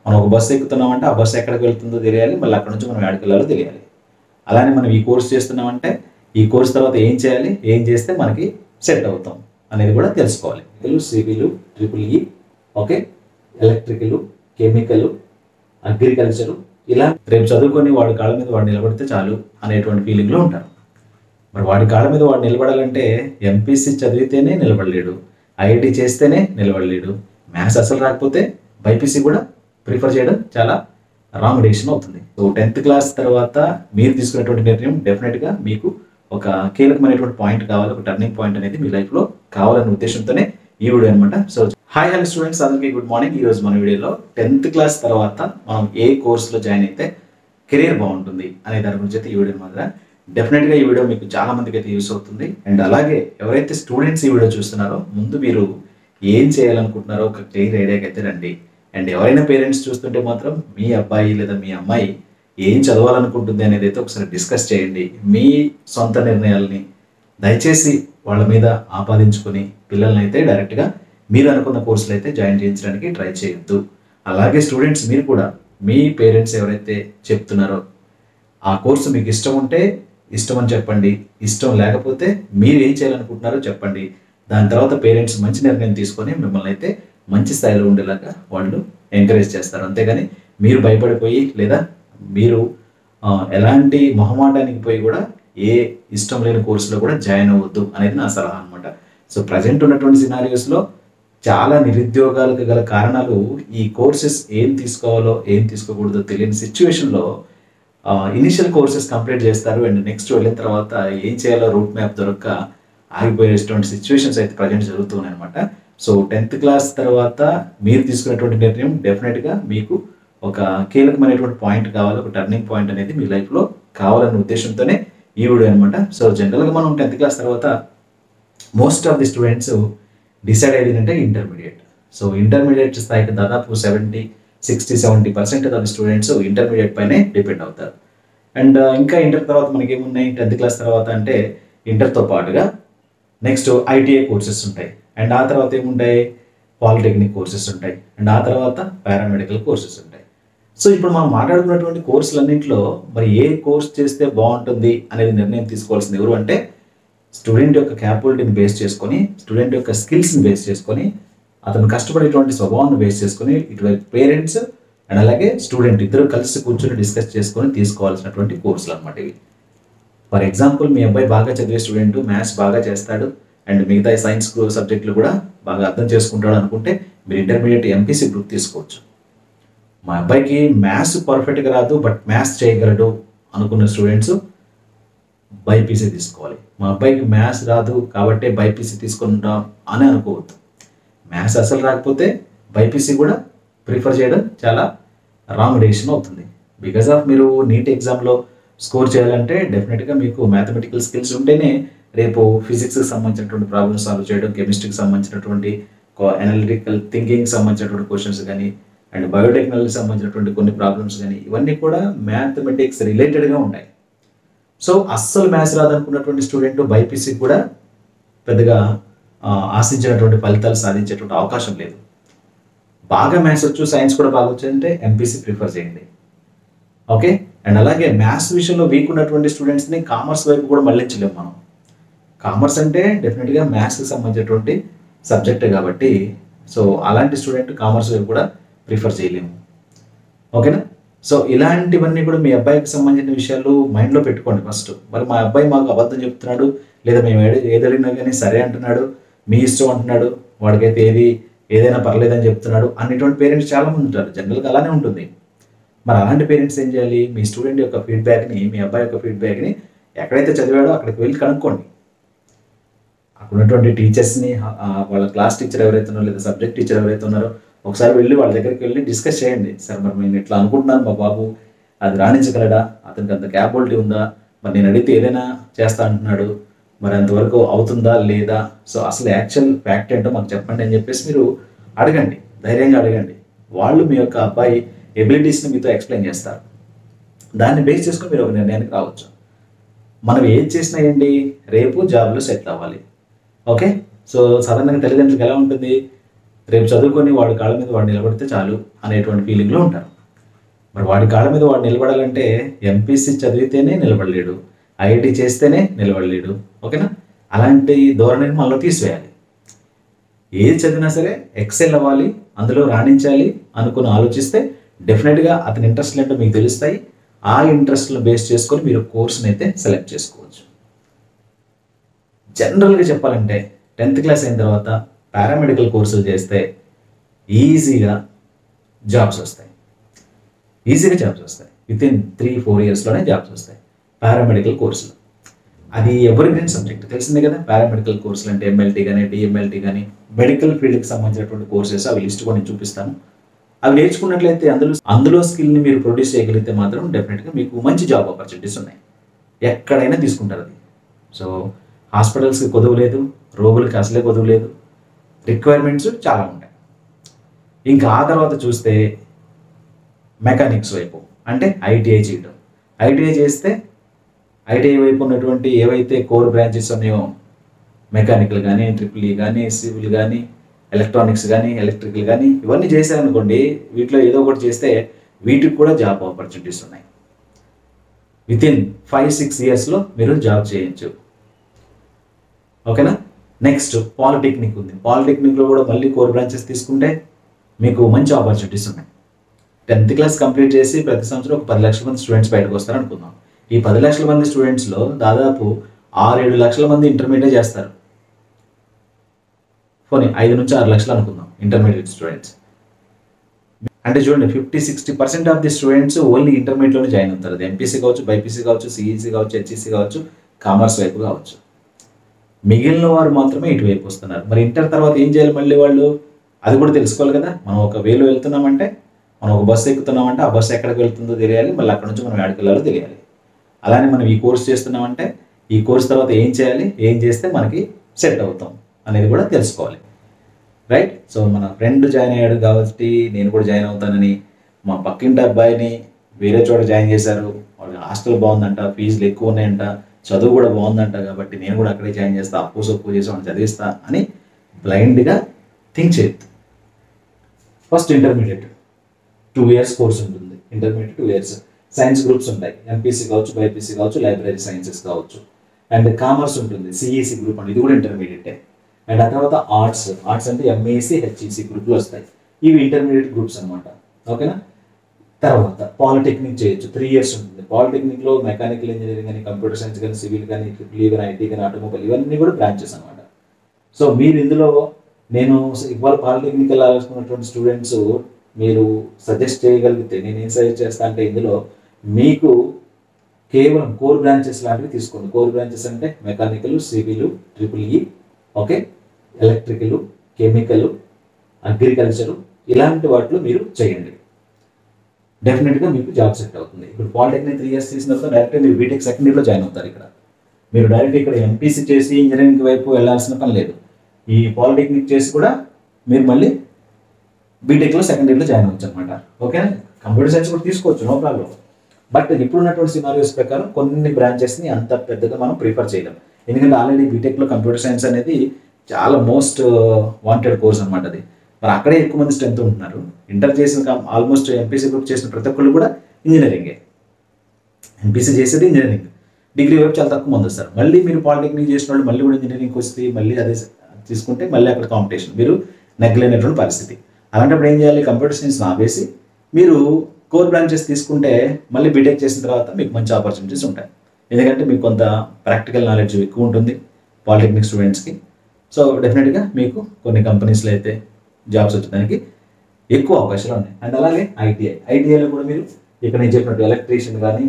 మనం ఒక బస్సు ఎక్కుతున్నామంటే ఆ బస్సు ఎక్కడికి వెళ్తుందో తెలియాలి, మళ్ళీ అక్కడ నుంచి మనం ఎక్కడికి వెళ్ళాలో తెలియాలి. అలానే మనం ఈ కోర్స్ చేస్తున్నామంటే ఈ కోర్స్ తర్వాత ఏం చేయాలి, ఏం చేస్తే మనకి సెట్ అవుతాం అనేది కూడా తెలుసుకోవాలి. Civil, triple E, okay, electrical, chemical, agriculture, ఇలా రేపు చదువుకొని వాడి కాళ్ళ మీద వాడు నిలబడితే చాలు అనేటువంటి ఫీలింగ్లో ఉంటారు. మరి వాడి కాళ్ళ మీద వాడు నిలబడాలంటే ఎంపీసీ చదివితేనే నిలబడలేడు, ఐఐటి చేస్తేనే నిలబడలేడు. మ్యాథ్స్ అసలు రాకపోతే బైపీసీ కూడా ప్రిఫర్ చేయడం చాలా రాంగ్ డెసిషన్ అవుతుంది. సో 10th క్లాస్ తర్వాత మీరు తీసుకునేటువంటి నిర్ణయం డెఫినెట్గా మీకు ఒక కీలకమైనటువంటి పాయింట్ కావాలి, ఒక టర్నింగ్ పాయింట్ అనేది మీ లైఫ్లో కావాలనే ఉద్దేశంతోనే ఈ వీడియో అనమాట. సో హాయ్ హలో స్టూడెంట్స్, అందరికీ గుడ్ మార్నింగ్. ఈరోజు మన వీడియోలో 10th క్లాస్ తర్వాత మనం ఏ కోర్సులో జాయిన్ అయితే కెరీర్ బాగుంటుంది అనే దాని గురించి అయితే ఈ వీడియో మాత్రం డెఫినెట్గా ఈ వీడియో మీకు చాలా మందికి అయితే యూస్ అవుతుంది. అండ్ అలాగే ఎవరైతే స్టూడెంట్స్ ఈ వీడియో చూస్తున్నారో ముందు మీరు ఏం చేయాలనుకుంటున్నారో ఒక క్లియర్ ఐడియాకి అయితే రండి. అండ్ ఎవరైనా పేరెంట్స్ చూస్తుంటే మాత్రం మీ అబ్బాయి లేదా మీ అమ్మాయి ఏం చదవాలనుకుంటుంది అనేది అయితే ఒకసారి డిస్కస్ చేయండి. మీ సొంత నిర్ణయాలని దయచేసి వాళ్ళ మీద ఆపాదించుకొని పిల్లల్ని అయితే డైరెక్ట్గా మీరు అనుకున్న కోర్సులు అయితే జాయిన్ చేయించడానికి ట్రై చేయొద్దు. అలాగే స్టూడెంట్స్ మీరు కూడా మీ పేరెంట్స్ ఎవరైతే చెప్తున్నారో ఆ కోర్సు మీకు ఇష్టం ఉంటే ఇష్టం అని చెప్పండి, ఇష్టం లేకపోతే మీరు ఏం చేయాలనుకుంటున్నారో చెప్పండి. దాని తర్వాత పేరెంట్స్ మంచి నిర్ణయం తీసుకొని మిమ్మల్ని అయితే మంచి స్థాయిలో ఉండేలాగా వాళ్ళు ఎంకరేజ్ చేస్తారు. అంతేగాని మీరు భయపడిపోయి లేదా మీరు ఎలాంటి మొహమాటానికి పోయి కూడా ఏ ఇష్టం లేని కోర్సులో కూడా జాయిన్ అవ్వద్దు అనేది నా సలహా అనమాట. సో ప్రజెంట్ ఉన్నటువంటి సినారియోస్లో చాలా నిరుద్యోగాలకు గల కారణాలు ఈ కోర్సెస్ ఏం తీసుకోవాలో ఏం తీసుకోకూడదో తెలియని సిచ్యువేషన్లో ఇనిషియల్ కోర్సెస్ కంప్లీట్ చేస్తారు. అండ్ నెక్స్ట్ వెళ్ళిన తర్వాత ఏం చేయాలో రూట్ మ్యాప్ దొరక్క ఆగిపోయేటువంటి సిచ్యువేషన్స్ అయితే ప్రజెంట్ జరుగుతున్నాయి అనమాట. సో 10th క్లాస్ తర్వాత మీరు తీసుకునేటువంటి నిర్ణయం డెఫినెట్గా మీకు ఒక కీలకమైనటువంటి పాయింట్ కావాలి, ఒక టర్నింగ్ పాయింట్ అనేది మీ లైఫ్లో కావాలనే ఉద్దేశంతోనే ఈ వీడియో అనమాట. సో జనరల్గా మనం 10th క్లాస్ తర్వాత most of the students decide అయ్యేది ఏంటంటే ఇంటర్మీడియట్. సో ఇంటర్మీడియట్ స్థాయికి దాదాపు 60-70% ఆఫ్ ది స్టూడెంట్స్ ఇంటర్మీడియట్ పైనే డిపెండ్ అవుతారు. అండ్ ఇంకా ఇంటర్ తర్వాత మనకి ఏమున్నాయి 10th క్లాస్ తర్వాత అంటే ఇంటర్తో పాటుగా నెక్స్ట్ ఐటీఐ కోర్సెస్ ఉంటాయి. అండ్ ఆ తర్వాత ఏముంటాయి పాలిటెక్నిక్ కోర్సెస్ ఉంటాయి. అండ్ ఆ తర్వాత పారామెడికల్ కోర్సెస్ ఉంటాయి. సో ఇప్పుడు మనం మాట్లాడుకున్నటువంటి కోర్సులన్నింటిలో మరి ఏ కోర్స్ చేస్తే బాగుంటుంది అనేది నిర్ణయం తీసుకోవాల్సింది ఎవరు అంటే స్టూడెంట్ యొక్క క్యాపబిలిటీని బేస్ చేసుకొని, స్టూడెంట్ యొక్క స్కిల్స్ని బేస్ చేసుకొని, అతను కష్టపడేటువంటి స్వభావాన్ని బేస్ చేసుకొని ఇటువైపు పేరెంట్స్ అండ్ అలాగే స్టూడెంట్ ఇద్దరు కలిసి కూర్చొని డిస్కస్ చేసుకొని తీసుకోవాల్సినటువంటి కోర్సులు అనమాట ఇవి. ఫర్ ఎగ్జాంపుల్ మీ అబ్బాయి బాగా చదివే స్టూడెంట్, మ్యాథ్స్ బాగా చేస్తాడు అండ్ మిగతా సైన్స్ సబ్జెక్టులు కూడా బాగా అర్థం చేసుకుంటాడు అనుకుంటే మీరు ఇంటర్మీడియట్ ఎంపీసీ గ్రూప్ తీసుకోవచ్చు. మా అబ్బాయికి మ్యాథ్స్ పర్ఫెక్ట్గా రాదు బట్ మ్యాథ్స్ చేయగలడు అనుకున్న స్టూడెంట్స్ బైపీసీ తీసుకోవాలి. మా అబ్బాయికి మ్యాథ్స్ రాదు కాబట్టి బైపీసీ తీసుకుంటాం అని అనుకోవద్దు. మ్యాథ్స్ అసలు రాకపోతే బైపీసీ కూడా ప్రిఫర్ చేయడం చాలా రాంగ్ డెసిషన్ అవుతుంది. బికాజ్ ఆఫ్ మీరు నీట్ ఎగ్జామ్లో స్కోర్ చేయాలంటే డెఫినెట్గా మీకు మ్యాథమెటికల్ స్కిల్స్ ఉంటేనే రేపు ఫిజిక్స్కి సంబంధించినటువంటి ప్రాబ్లమ్స్ సాల్వ్ చేయడం, కెమిస్ట్రీకి సంబంధించినటువంటి అనలిటికల్ థింకింగ్కి సంబంధించినటువంటి క్వశ్చన్స్ కానీ అండ్ బయోటెక్నాలజీకి సంబంధించినటువంటి కొన్ని ప్రాబ్లమ్స్ కానీ ఇవన్నీ కూడా మ్యాథమెటిక్స్ రిలేటెడ్గా ఉంటాయి. సో అస్సలు మ్యాథ్స్ రాదనుకున్నటువంటి స్టూడెంట్ బైపీసీ కూడా పెద్దగా ఆశించినటువంటి ఫలితాలు సాధించేటువంటి అవకాశం లేదు. బాగా మ్యాథ్స్ వచ్చు, సైన్స్ కూడా బాగా వచ్చాయంటే ఎంపీసీ ప్రిఫర్ చేయండి. ఓకే. అండ్ అలాగే మ్యాథ్స్ విషయంలో వీక్ ఉన్నటువంటి స్టూడెంట్స్ని కామర్స్ వైపు కూడా మళ్ళించలేము మనం. కామర్స్ అంటే డెఫినెట్గా మ్యాథ్స్కి సంబంధించినటువంటి సబ్జెక్టే కాబట్టి సో అలాంటి స్టూడెంట్ కామర్స్ వైపు కూడా ప్రిఫర్ చేయలేము. ఓకేనా. సో ఇలాంటివన్నీ కూడా మీ అబ్బాయికి సంబంధించిన విషయాలు మైండ్లో పెట్టుకోండి ఫస్ట్. మరి మా అబ్బాయి మాకు అబద్ధం చెప్తున్నాడు లేదా మేము ఏదడిగినా కానీ సరే అంటున్నాడు, మీ ఇష్టం అంటున్నాడు, వాడికైతే ఏదైనా పర్లేదని చెప్తున్నాడు అనేటువంటి పేరెంట్స్ చాలామంది ఉంటారు. జనరల్గా అలానే ఉంటుంది. మరి అలాంటి పేరెంట్స్ ఏం చేయాలి, మీ స్టూడెంట్ యొక్క ఫీడ్బ్యాక్ని, మీ అబ్బాయి యొక్క ఫీడ్బ్యాక్ని ఎక్కడైతే చదివాడో అక్కడికి వెళ్ళి కనుక్కోండి. అక్కడ ఉన్నటువంటి టీచర్స్ని, వాళ్ళ క్లాస్ టీచర్ ఎవరైతే ఉన్నారో లేదా సబ్జెక్ట్ టీచర్ ఎవరైతే ఉన్నారో ఒకసారి వెళ్ళి వాళ్ళ దగ్గరికి వెళ్ళి డిస్కస్ చేయండి. సార్ మరి నేను ఇట్లా అనుకుంటున్నాను, మా బాబు అది రాణించగలడా, అతనికి అంత క్యాపబిలిటీ ఉందా, మరి నేను అడిగితే ఏదైనా చేస్తా అంటున్నాడు, మరి అంతవరకు అవుతుందా లేదా, సో అసలు యాక్చువల్ ఫ్యాక్ట్ ఏంటో మాకు చెప్పండి అని చెప్పేసి మీరు అడగండి, ధైర్యంగా అడగండి. వాళ్ళు మీ యొక్క అబ్బాయి ఎబిలిటీస్ని మీతో ఎక్స్ప్లెయిన్ చేస్తారు. దాన్ని బేస్ చేసుకొని మీరు ఒక నిర్ణయానికి రావచ్చు. మనం ఏది చేసినా ఏంటి, రేపు జాబ్లో సెటిల్ అవ్వాలి. ఓకే. సో సాధారణంగా తల్లిదండ్రులకు ఎలా ఉంటుంది, రేపు చదువుకొని వాడి కాళ్ళ మీద వాడు నిలబడితే చాలు అనేటువంటి ఫీలింగ్లో ఉంటారు. మరి వాడి కాళ్ళ మీద వాడు నిలబడాలంటే ఎంపీసీ చదివితేనే నిలబడలేడు, ఐఐటి చేస్తేనే నిలబడలేడు. ఓకేనా? అలాంటి ధోరణిని మనలో తీసివేయాలి. ఏది చదివినా సరే ఎక్సెల్ అవ్వాలి, అందులో రాణించాలి అనుకుని ఆలోచిస్తే డెఫినెట్గా అతని ఇంట్రెస్ట్లు ఏంటో మీకు తెలుస్తాయి. ఆ ఇంట్రెస్ట్లను బేస్ చేసుకొని మీరు కోర్సుని అయితే సెలెక్ట్ చేసుకోవచ్చు. జనరల్గా చెప్పాలంటే 10th క్లాస్ అయిన తర్వాత పారామెడికల్ కోర్సులు చేస్తే ఈజీగా జాబ్స్ వస్తాయి. వితిన్ 3-4 ఇయర్స్లోనే జాబ్స్ వస్తాయి పారామెడికల్ కోర్సులు. అది ఎవరి గ్రీన్ సబ్జెక్ట్ తెలిసిందే కదా. పారామెడికల్ కోర్సులు అంటే ఎంఎల్టీ కానీ డిఎంఎల్టీ కానీ మెడికల్ ఫీల్డ్కి సంబంధించినటువంటి కోర్సెస్, అవి లిస్ట్ కూడా నేను చూపిస్తాను. అవి నేర్చుకున్నట్లయితే అందులో స్కిల్ని మీరు ప్రొడ్యూస్ చేయగలిగితే మాత్రం డెఫినెట్గా మీకు మంచి జాబ్ ఆపర్చునిటీస్ ఉన్నాయి, ఎక్కడైనా తీసుకుంటారు అది. సో హాస్పిటల్స్కి కొదువు లేదు, రోగులకి అసలే కొదువు లేదు, రిక్వైర్మెంట్స్ చాలా ఉంటాయి. ఇంకా ఆ తర్వాత చూస్తే మెకానిక్స్ వైపు అంటే ఐటీఐ చేయడం. ఐటీఐ చేస్తే ఐటీఐ వైపు ఉన్నటువంటి ఏవైతే కోర్ బ్రాంచెస్ ఉన్నాయో, మెకానికల్ కానీ, ట్రిపుల్ కానీ, సివిల్ కానీ, ఎలక్ట్రానిక్స్ కానీ, ఎలక్ట్రికల్ కానీ, ఇవన్నీ చేశారనుకోండి, వీటిలో ఏదో ఒకటి చేస్తే వీటికి కూడా జాబ్ ఆపర్చునిటీస్ ఉన్నాయి. వితిన్ 5-6 ఇయర్స్లో మీరు జాబ్ చేయొచ్చు. ఓకేనా? నెక్స్ట్ పాలిటెక్నిక్ ఉంది. పాలిటెక్నిక్లో కూడా మళ్ళీ కోర్ బ్రాంచెస్ తీసుకుంటే మీకు మంచి ఆపర్చునిటీస్ ఉన్నాయి. 10th క్లాస్ కంప్లీట్ చేసి ప్రతి సంవత్సరం ఒక 10 లక్షల మంది స్టూడెంట్స్ బయటకు వస్తారు అనుకుందాం. ఈ 10 లక్షల మంది స్టూడెంట్స్లో దాదాపు 6-7 లక్షల మంది ఇంటర్మీడియట్ చేస్తారు. పోనీ 5-6 లక్షలు అనుకుందాం ఇంటర్మీడియట్ స్టూడెంట్స్. అంటే చూడండి, 50-60% ఆఫ్ ది స్టూడెంట్స్ ఓన్లీ ఇంటర్మీడియట్లోనే జాయిన్ అవుతారు. అది ఎంపీసీ కావచ్చు, బైపీసీ కావచ్చు, సిఈసీ కావచ్చు, హెచ్ఈసీ కావచ్చు, కామర్స్ వైపు కావచ్చు. మిగిలిన వారు మాత్రమే ఇటువైపు వస్తున్నారు. మరి ఇంటర్ తర్వాత ఏం చేయాలి మళ్ళీ వాళ్ళు? అది కూడా తెలుసుకోవాలి కదా. మనం ఒక వేలో వెళ్తున్నామంటే, మనం ఒక బస్సు ఎక్కుతున్నామంటే ఆ బస్సు ఎక్కడికి వెళ్తుందో తెలియాలి, మళ్ళీ అక్కడ నుంచి మనం ఎక్కడికి వెళ్ళాలో తెలియాలి. అలానే మనం ఈ కోర్స్ చేస్తున్నామంటే ఈ కోర్స్ తర్వాత ఏం చేయాలి, ఏం చేస్తే మనకి సెట్ అవుతాం అనేది కూడా తెలుసుకోవాలి. రైట్? సో మన ఫ్రెండ్ జాయిన్ అయ్యాడు కాబట్టి నేను కూడా జాయిన్ అవుతానని, మా పక్కింటి అబ్బాయిని వేరే చోట జాయిన్ చేశారు, వాళ్ళకి హాస్టల్ బాగుందంట, ఫీజులు ఎక్కువ ఉన్నాయంట, చదువు కూడా బాగుందంట, కాబట్టి నేను కూడా అక్కడే జాయిన్ చేస్తా, అప్పు సొప్పు చేసి వాళ్ళని చదివిస్తా అని బ్లైండ్గా థింక్ చేయొద్దు. ఫస్ట్ ఇంటర్మీడియట్ 2 ఇయర్స్ కోర్స్ ఉంటుంది. ఇంటర్మీడియట్ 2 ఇయర్స్ సైన్స్ గ్రూప్స్ ఉంటాయి. ఎంపీసీ కావచ్చు, బైపీసీ కావచ్చు, లైబ్రరీ సైన్సెస్ కావచ్చు. అండ్ కామర్స్ ఉంటుంది, సిఈసీ గ్రూప్ అంటే ఇది కూడా ఇంటర్మీడియటే. అండ్ ఆ తర్వాత ఆర్ట్స్ అంటే ఎంఈసీ, హెచ్ఈసీ గ్రూప్లు వస్తాయి. ఇవి ఇంటర్మీడియట్ గ్రూప్స్ అనమాట. ఓకేనా? తర్వాత పాలిటెక్నిక్ చేయొచ్చు, 3 ఇయర్స్ ఉంటుంది. పాలిటెక్నిక్లో మెకానికల్ ఇంజనీరింగ్ కానీ, కంప్యూటర్ సైన్స్ కానీ, సివిల్ కానీ, ట్రిపుల్ కానీ, ఐటీ కానీ, ఆటోమొబైల్, ఇవన్నీ కూడా బ్రాంచెస్ అనమాట. సో మీరు ఇందులో నేను ఇవాళ పాలిటెక్నిక్ వెళ్ళాల్సుకున్నటువంటి స్టూడెంట్స్ మీరు సజెస్ట్ చేయగలిగితే నేను ఏం సజెస్ట్ చేస్తా అంటే, ఇందులో మీకు కేవలం కోర్ బ్రాంచెస్ లాంటివి తీసుకోండి. కోర్ బ్రాంచెస్ అంటే mechanical, civil, triple E, okay, electrical, chemical, agriculture, ఇలాంటి వాటిలో మీరు చేయండి. డెఫినెట్గా మీకు జాబ్ సెట్ అవుతుంది. ఇప్పుడు పాలిటెక్నిక్ 3 ఇయర్స్ చేసిన తర్వాత డైరెక్ట్గా మీరు బీటెక్ సెకండ్ ఇయర్లో జాయిన్ అవుతారు. ఇక్కడ మీరు డైరెక్ట్ ఇక్కడ ఎంపీసీ చేసి ఇంజనీరింగ్ వైపు వెళ్ళాల్సిన పని లేదు. ఈ పాలిటెక్నిక్ చేసి కూడా మీరు మళ్ళీ బీటెక్లో సెకండ్ ఇయర్లో జాయిన్ అవ్వచ్చు అనమాట. ఓకేనా? కంప్యూటర్ సైన్స్ కూడా తీసుకోవచ్చు, నో ప్రాబ్లం. బట్ ఇప్పుడున్నటువంటి సినారియోస్ ప్రకారం కొన్ని బ్రాంచెస్ని అంత పెద్దగా మనం ప్రిఫర్ చేయలేం. ఎందుకంటే ఆల్రెడీ బీటెక్లో కంప్యూటర్ సైన్స్ అనేది చాలా మోస్ట్ వాంటెడ్ కోర్స్ అనమాట. అది మరి అక్కడే ఎక్కువ మంది స్ట్రెంత్ ఉంటున్నారు. ఇంటర్ చేసిన ఆల్మోస్ట్ ఎంపీసీ గ్రూప్ చేసిన ప్రతి ఒక్కళ్ళు కూడా ఇంజనీరింగే. ఎంపీసీ చేసేది ఇంజనీరింగ్, డిగ్రీ వైపు చాలా తక్కువ మంది వస్తారు. మళ్ళీ మీరు పాలిటెక్నిక్ చేసిన వాళ్ళు మళ్ళీ కూడా ఇంజనీరింగ్కి వస్తే మళ్ళీ అదే తీసుకుంటే మళ్ళీ అక్కడ కాంపిటీషన్, మీరు నెగ్గలేనటువంటి పరిస్థితి. అలాంటప్పుడు ఏం చేయాలి? కంప్యూటర్ సైన్స్ ఆపేసి మీరు కోర్ బ్రాంచెస్ తీసుకుంటే మళ్ళీ బీటెక్ చేసిన తర్వాత మీకు మంచి ఆపర్చునిటీస్ ఉంటాయి. ఎందుకంటే మీకు కొంత ప్రాక్టికల్ నాలెడ్జ్ ఎక్కువ ఉంటుంది పాలిటెక్నిక్ స్టూడెంట్స్కి. సో డెఫినెట్గా మీకు కొన్ని కంపెనీస్లో అయితే జాబ్స్ వచ్చేదానికి ఎక్కువ అవకాశాలు ఉన్నాయి. అండ్ అలాగే ఐటీఐలో కూడా మీరు ఇక్కడ నేను చెప్పినట్టు ఎలక్ట్రీషియన్ కానీ,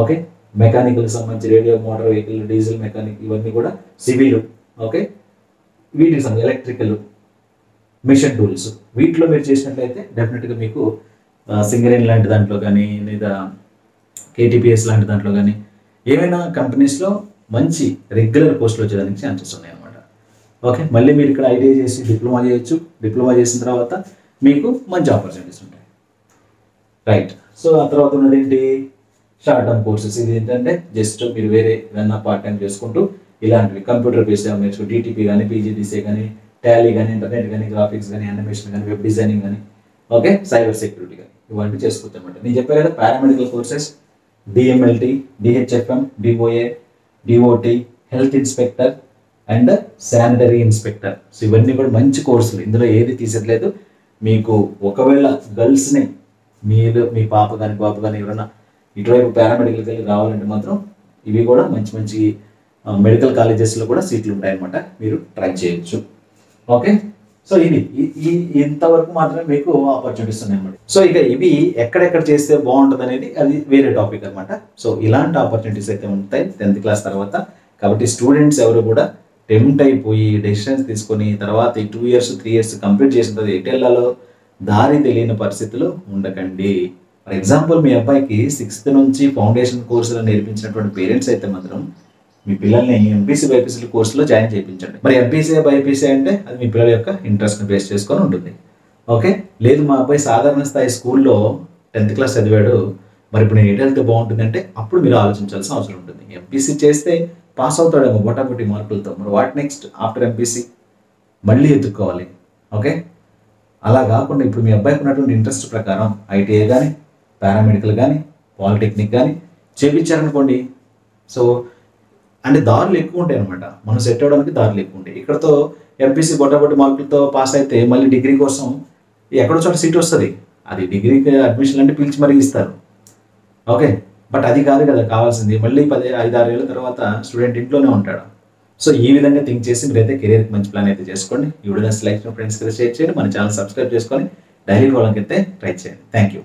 ఓకే, మెకానికల్కి సంబంధించి radio, motor vehicle, diesel mechanic, ఇవన్నీ కూడా సివిల్, ఓకే, వీటికి సంబంధించి ఎలక్ట్రికల్, మిషన్ టూల్స్, వీటిలో మీరు చేసినట్లయితే డెఫినెట్గా మీకు సింగరేణి లాంటి దాంట్లో కానీ, లేదా కేటీపీఎస్ లాంటి దాంట్లో కానీ ఏమైనా కంపెనీస్లో మంచి రెగ్యులర్ పోస్టులు వచ్చేదానికి ఛాన్సెస్ ఉన్నాయి అన్నమాట. ఓకే, మళ్ళీ మీరు ఇక్కడ ఐటీఐ చేసి డిప్లొమా చేయొచ్చు. డిప్లొమా చేసిన తర్వాత మీకు మంచి ఆపర్చునిటీస్ ఉంటాయి. రైట్? సో ఆ తర్వాత ఉన్నది ఏంటి? Short term courses. ఇది ఏంటంటే జస్ట్ మీరు వేరే ఏదన్నా పార్ట్ టైం చేసుకుంటూ ఇలాంటివి కంప్యూటర్ బేస్డ్ నేర్చుకో, టీటీపీ కానీ, పీజీడీసీ కానీ, టాలీ కానీ, ఇంటర్నెట్ కానీ, గ్రాఫిక్స్ కానీ, యానిమేషన్ కానీ, వెబ్ డిజైనింగ్ కానీ, ఓకే, సైబర్ సెక్యూరిటీ కానీ, ఇవన్నీ చేసుకోవచ్చు అనమాట. నేను చెప్పాను కదా paramedical courses, DMLT, DHFM, DOA, DOT, health inspector and sanitary inspector. So ఇవన్నీ కూడా మంచి కోర్సులు, ఇందులో ఏది తీసేట్లేదు. మీకు ఒకవేళ గర్ల్స్ని మీరు మీ పాప కానీ బాబు కానీ ఎవరైనా ఇటువైపు పారామెడికల్కి వెళ్ళి రావాలంటే మాత్రం ఇవి కూడా మంచి మంచి మెడికల్ కాలేజెస్లో కూడా సీట్లు ఉంటాయన్నమాట, మీరు ట్రై చేయొచ్చు. ఓకే, సో ఇది ఇంతవరకు మాత్రమే మీకు ఆపర్చునిటీస్ ఉన్నాయి అనమాట. సో ఇక ఇవి ఎక్కడెక్కడ చేస్తే బాగుంటుంది అనేది అది వేరే టాపిక్ అనమాట. సో ఇలాంటి ఆపర్చునిటీస్ అయితే ఉంటాయి 10th క్లాస్ తర్వాత. కాబట్టి స్టూడెంట్స్ ఎవరు కూడా టెంప్ట్ అయిపోయి డెసిషన్స్ తీసుకొని తర్వాత ఈ 2 years 3 years కంప్లీట్ చేసిన తర్వాత ఎటు వెళ్ళాలో దారి తెలియని పరిస్థితులు ఉండకండి. ఫర్ ఎగ్జాంపుల్ మీ అబ్బాయికి 6th నుంచి ఫౌండేషన్ కోర్సులు నేర్పించినటువంటి పేరెంట్స్ అయితే మాత్రం మీ పిల్లల్ని ఎంపీసీ బైపీసీ కోర్సులో జాయిన్ చేయించండి. మరి ఎంపీసీ బైపీసీ అంటే అది మీ పిల్లల యొక్క ఇంట్రెస్ట్ని బేస్ చేసుకొని ఉంటుంది. ఓకే, లేదు మా అబ్బాయి సాధారణ స్థాయి స్కూల్లో 10th క్లాస్ చదివాడు, మరి ఇప్పుడు నేను ఎటు వెళ్తే బాగుంటుంది అంటే అప్పుడు మీరు ఆలోచించాల్సిన అవసరం ఉంటుంది. ఎంపీసీ చేస్తే పాస్ అవుతాడేమో బొటాబొటి మార్కులతో, మరి వాట్ నెక్స్ట్ ఆఫ్టర్ ఎంపీసీ మళ్ళీ ఎత్తుక్కోవాలి. ఓకే, అలా కాకుండా ఇప్పుడు మీ అబ్బాయికి ఉన్నటువంటి ఇంట్రెస్ట్ ప్రకారం ఐటీఐ కానీ, పారామెడికల్ కానీ, పాలిటెక్నిక్ కానీ చేయించారనుకోండి. సో అంటే దారులు ఎక్కువ ఉంటాయి అనమాట, మనం సెట్ అవ్వడానికి దారులు ఎక్కువ ఉంటాయి. ఇక్కడతో ఎంపీసీ బొటాబొటి మార్కులతో పాస్ అయితే మళ్ళీ డిగ్రీ కోసం ఎక్కడో చోట సీట్ వస్తుంది. అది డిగ్రీకి అడ్మిషన్ అంటే పిలిచి మరీ ఇస్తారు. ఓకే, బట్ అది కాదు కదా కావాల్సింది. మళ్ళీ 5-6 ఏళ్ళ తర్వాత స్టూడెంట్ ఇంట్లోనే ఉంటాడు. సో ఈ విధంగా థింక్ చేసి మీరైతే కెరీర్కి మంచి ప్లాన్ అయితే చేసుకోండి. ఈ వీడియో సెలెక్షన్ ఫ్రెండ్స్కి అయితే షేర్ చేయండి. మన ఛానల్ సబ్స్క్రైబ్ చేసుకొని డైలీ ఫాలోకి అయితే ట్రై చేయండి. Thank you.